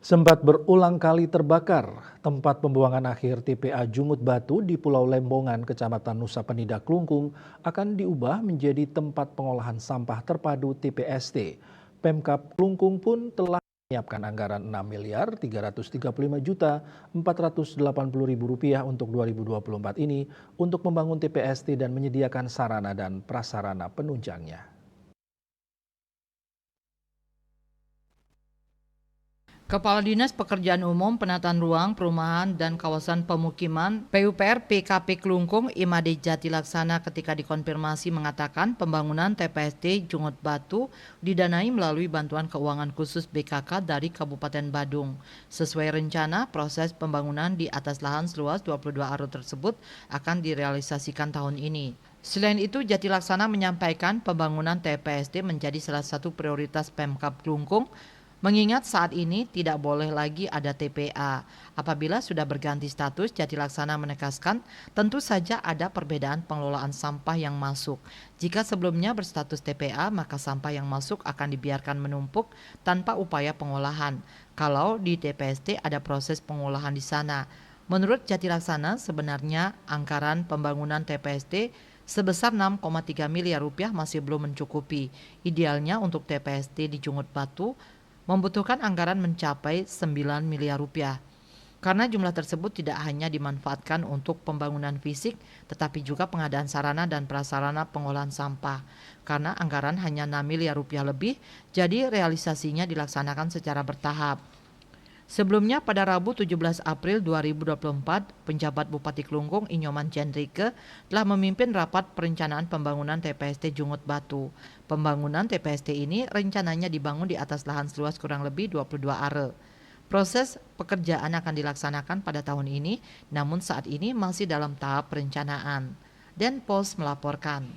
Sempat berulang kali terbakar, tempat pembuangan akhir TPA Jungut Batu di Pulau Lembongan, Kecamatan Nusa Penida, Klungkung akan diubah menjadi tempat pengolahan sampah terpadu TPST. Pemkab Klungkung pun telah menyiapkan anggaran 6 miliar 335 juta 480 ribu rupiah untuk 2024 ini untuk membangun TPST dan menyediakan sarana dan prasarana penunjangnya. Kepala Dinas Pekerjaan Umum, Penataan Ruang, Perumahan, dan Kawasan Pemukiman PUPR PKP Klungkung Imade Jati Laksana ketika dikonfirmasi mengatakan pembangunan TPST Jungut Batu didanai melalui bantuan keuangan khusus BKK dari Kabupaten Badung. Sesuai rencana, proses pembangunan di atas lahan seluas 22 aro tersebut akan direalisasikan tahun ini. Selain itu, Jati Laksana menyampaikan pembangunan TPST menjadi salah satu prioritas Pemkab Klungkung, mengingat saat ini tidak boleh lagi ada TPA. Apabila sudah berganti status, Jati Laksana menegaskan tentu saja ada perbedaan pengelolaan sampah yang masuk. Jika sebelumnya berstatus TPA, maka sampah yang masuk akan dibiarkan menumpuk tanpa upaya pengolahan. Kalau di TPST ada proses pengolahan di sana. Menurut Jati Laksana, sebenarnya anggaran pembangunan TPST sebesar 6,3 miliar rupiah masih belum mencukupi. Idealnya untuk TPST di Jungut Batu membutuhkan anggaran mencapai 9 miliar rupiah. Karena jumlah tersebut tidak hanya dimanfaatkan untuk pembangunan fisik, tetapi juga pengadaan sarana dan prasarana pengolahan sampah. Karena anggaran hanya 6 miliar rupiah lebih, jadi realisasinya dilaksanakan secara bertahap. Sebelumnya pada Rabu 17 April 2024, penjabat Bupati Klungkung Inyoman Cendrike telah memimpin rapat perencanaan pembangunan TPST Jungut Batu. Pembangunan TPST ini rencananya dibangun di atas lahan seluas kurang lebih 22 are. Proses pekerjaan akan dilaksanakan pada tahun ini, namun saat ini masih dalam tahap perencanaan. Denpos melaporkan.